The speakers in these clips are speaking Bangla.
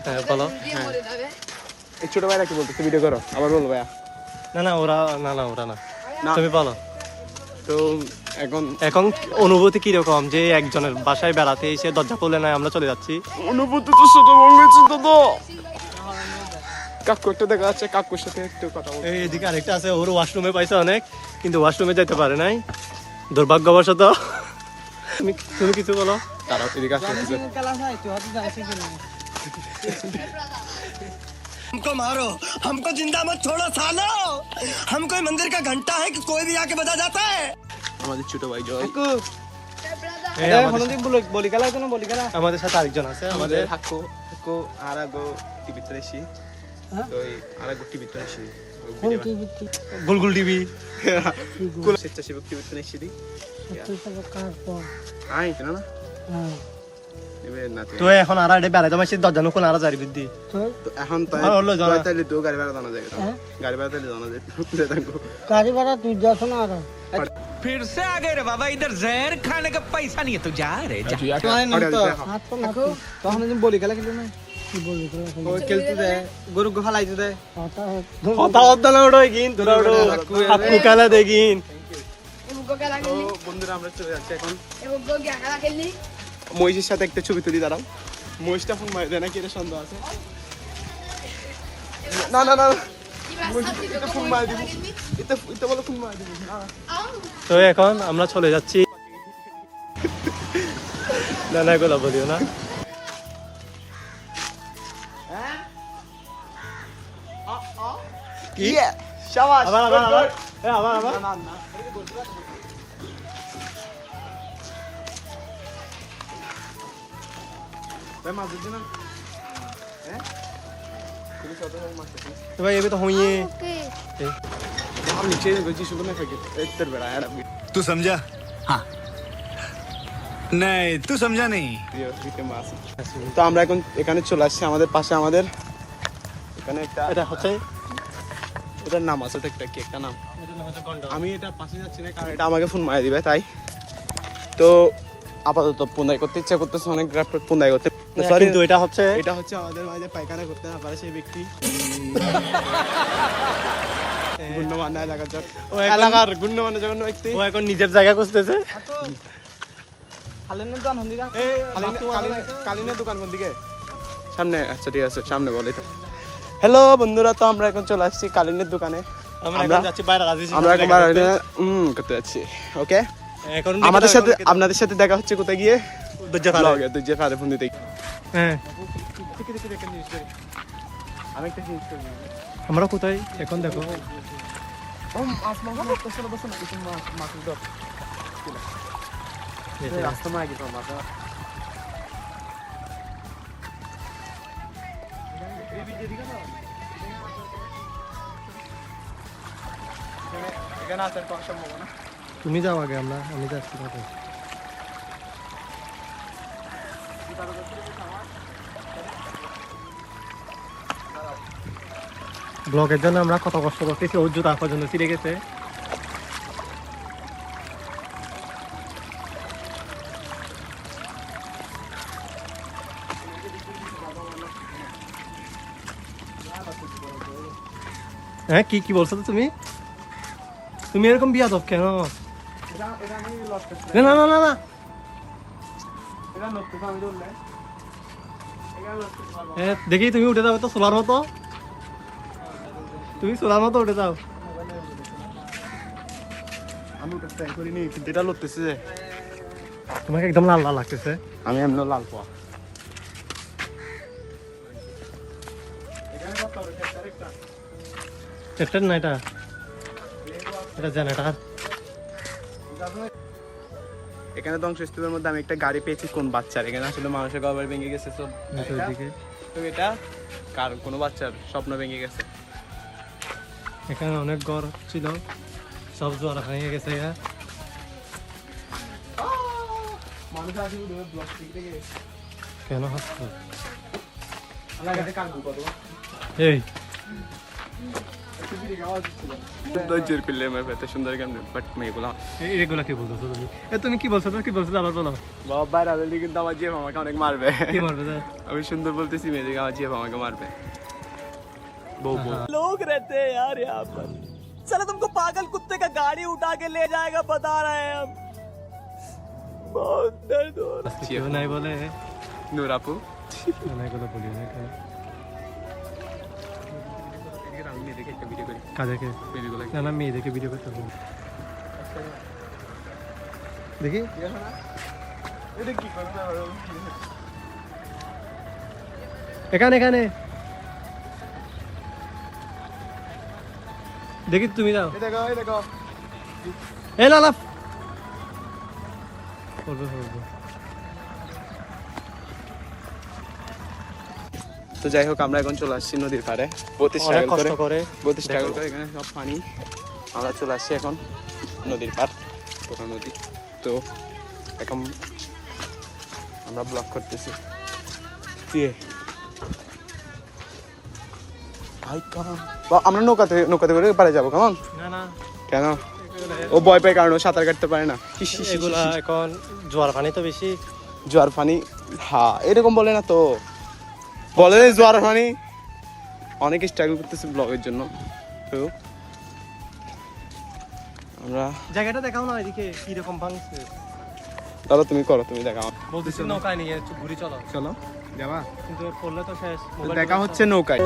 হ্যাঁ বলো। এই ছোট ভাইরা কি বলতেছে ভিডিও করো আবার বলো ভাইয়া। না ওরা না তুমি বলো। তো এখন অনুভূতি কিরকম যে একজনের বাসায় বেড়াতে এসে দরজা খুলে নাই আমরা চলে যাচ্ছি? অনুভূতি তো ছোট মঙ্গলছি তো কাকু একটা দেখা যাচ্ছে, কাকুর সাথে একটু কথা বলতে। এদিকে আরেকটা আছে, ওর ওয়াশরুমে পাইছে অনেক, কিন্তু ওয়াশরুমে যেতে পারে নাই দুর্ভাগ্যবশত। তুমি কিছু বলো। তারাও এদিকে আসছে। हमको मारो, हमको जिंदा मत छोड़ो सालो। हम कोई मंदिर का घंटा है कि कोई भी आके बजा जाता है। আমাদের ছোট ভাই জয়। আমাদের সাথে আরেকজন আছে, আমাদের হাকু আরাগো টিভি ত্রেসি। তো এই আরাগো টিভি ত্রেসি গুলগুল টিভি কুল স্বেচ্ছাসেবক টিভি ত্রেসি দি আই কেন না তো এখন আর এটা বেড়াইতে মাসি দরজা কোন আর যারি বিদ্দি তো এখন তো তাইলে তো গাড়ি ভাড়া জানা যায়, গাড়ি ভাড়া তাইলে জানা যায় गाड़ी वाला तू जाओ ना आ रहा फिर से आ गए रे बाबा, इधर जहर खाने का पैसा नहीं है तो जा रे जा। हाथ तो मत तो हमने जब बोली खेला ना की बोली खेला ও খেলতে দে গরু গো ফালাইতে দে आता है কথা কথা না ওড়ো গিন তোরা ওড়ো আপু কালা দেগিন। তো বন্ধুরা আমরা চলে যাচ্ছি এখন এগো গিয়া খেলা খেললি মহিষের সাথে একটা ছবি তুলি দাঁড়াও। মহিষটা ফোন মারি দেয় না কি সন্দেহ আছে? না না না এটা ফোন মারি দিবি, এটা বলো ফোন মারি দিবি না। তো এখন আমরা চলে যাচ্ছি। না এগুলো বলিও না। কি শাবাশ আবার না না ভাই মাছ দিন না হ্যাঁ তুমি কত মাছ দিন তো ভাই এবে তো হইয়ে हम नीचे गजी शुगर में फेंके इधर बड़ा यार अभी तू समझा? हाँ नहीं तू समझा नहीं। ये बीते मास তো আমরা এখন এখানে চলে আসছি। আমাদের পাশে আমাদের এখানে একটা এটা হচ্ছে এটার নাম আছে, ওটা একটা কি একটা নাম, আমি এটা পাশে যাচ্ছি না কারণ এটা আমাকে ফোন মারা দিবে তাই। তো আপাতত পুনাই করতে ইচ্ছা করতেছে অনেক পুনাই করতে সরি, কিন্তু এটা হচ্ছে আমাদের মাঝে পায়খানা করতে না পারে সেই ব্যক্তি গুণমান্য এলাকার গুণমান্য যখন ব্যক্তি ও এখন নিজের জায়গা খুঁজতেছে। কালিনের দোকান কোন দিকে? সামনে। আচ্ছা ঠিক আছে সামনে বলে। হ্যালো বন্ধুরা, তো আমরা এখন চলে আসছি কালিনের দোকানে। আমরা এখন যাচ্ছি বাইরে রাজি, আমরা এখন বাইরে করতে যাচ্ছি। ওকে এখন আমাদের সাথে আপনাদের সাথে দেখা হচ্ছে কোথায় গিয়ে? দুজে ফারে ফোন দিতে। হ্যাঁ আমরা কোথায় এখন দেখো তুমি যাও আগে, আমি যাচ্ছি কোথায়। ব্লগের জন্য আমরা কত কষ্ট করতেছি, ওর জুতা পর্যন্ত ছিঁড়ে গেছে। হ্যাঁ কি বলছো তো তুমি এরকম বিয়াদব কেন? না দেখি তুমি উঠে যাও তো সোলার মতো, তুমি সোলার মতো উঠে যাও। আমি ওটা ট্রাই করিনি কিন্তু এটা লড়তেছে যে তোমাকে একদম লাল লাল লাগতেছে। আমি এমন লাল পোয়া ট্রাক্টর না এটা জেনারেটর। এখানে ধ্বংসস্তূপের মধ্যে আমি একটা গাড়ি পেয়েছি কোন বাচ্চার, এখানে আসলে মানুষের ঘর ভেঙে গেছে সব। তো এটা কার কোনো বাচ্চার স্বপ্ন ভেঙে গেছে। এখানে অনেক ঘর ছিল, সব জোয়ার ভেঙে গেছে। কেন হাসছো? এই সৌন্দর্যের করলে আমার এত সুন্দর কেমন বাট মেয়েগুলো এগুলা কি বলছো তুমি? তুমি কি বলছো? কি বলছো আবার বলো। বাবা বাইরে আলে কিন্তু আমার জিএফ আমাকে অনেক মারবে। কি মারবে? আমি সুন্দর বলতেছি মেয়েদিকে আমার জিএফ আমাকে মারবে। বউ বউ लोग रहते हैं यार यहाँ पर चलो तुमको पागल कुत्ते का गाड़ी उठा के ले जाएगा बता रहे हैं हम बहुत दर्द हो रहा কেউ নাই বলে নূর আপু না, এগুলো বলি না। আমি মেয়েদিকে একটা ভিডিও করি কাদেরকে? বেবিগুলো না না, মেয়েদেরকে ভিডিও করতে হবে। দেখি এটা কি করতে এখানে এখানে দেখি, তুমি দাও। দেখো এই দেখো এই লালা করবে করবে। তো যাই হোক আমরা এখন চলে আসছি নদীর পাড়ে অনেক কষ্ট করে স্ট্রাগল করে এখানে সব পানি আমরা চলে আসছি এখন নদীর পাড় পুরো নদী তো এখন আমরা ব্লগ করতেছি ভাই কেমন আমরা নৌকাতে করে পারে যাবো কেমন না না, কেন ও ভয় পায় কারণ ও সাঁতার কাটতে পারে না এগুলা এখন জোয়ার পানি তো বেশি। জোয়ার পানি হ্যাঁ এরকম বলে না তো বলে জোয়ার পানি অনেক স্ট্রাগল করতেছে ব্লগের জন্য তো আমরা জায়গাটা দেখাও না, এদিকে কিরকম ভাঙছে। তাহলে তুমি করো তুমি দেখাও বলতেছি নৌকায় নিয়ে একটু ঘুরে চলো। চলো যাবা কিন্তু পড়লে তো শেষ। দেখা হচ্ছে নৌকায়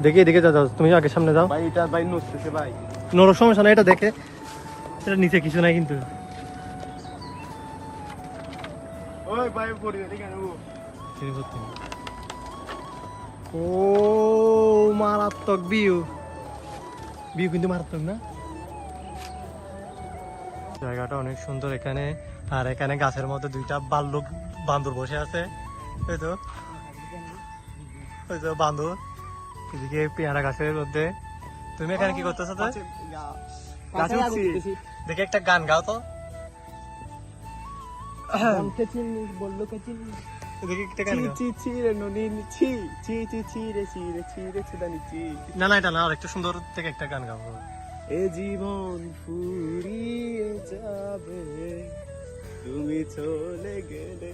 দেখি এদিকে যাও, তুমি আগে সামনে যাও। ভাই এটা ভাই নড়তেছে ভাই নরম সমস্যা না, এটা দেখে। এটা নিচে কিছু নাই কিন্তু। ওই ভাই পড়ি কেন ও মারাত্মক ভিউ কিন্তু মারাত্মক না। জায়গাটা অনেক সুন্দর এখানে। আর এখানে গাছের মধ্যে দুইটা বাল্লুক বান্দর বসে আছে। ওই তো বান্দর, এদিকে পেয়ারা গাছের মধ্যে। তুমি এখানে কি করতেছো? তো দেখি একটা গান গাও তো। দেখি একটা গান গাও। না না, এটা না, আর একটু সুন্দর থেকে একটা গান গাও। এ জীবন ফুরিয়ে যাবে তুমি চলে গেলে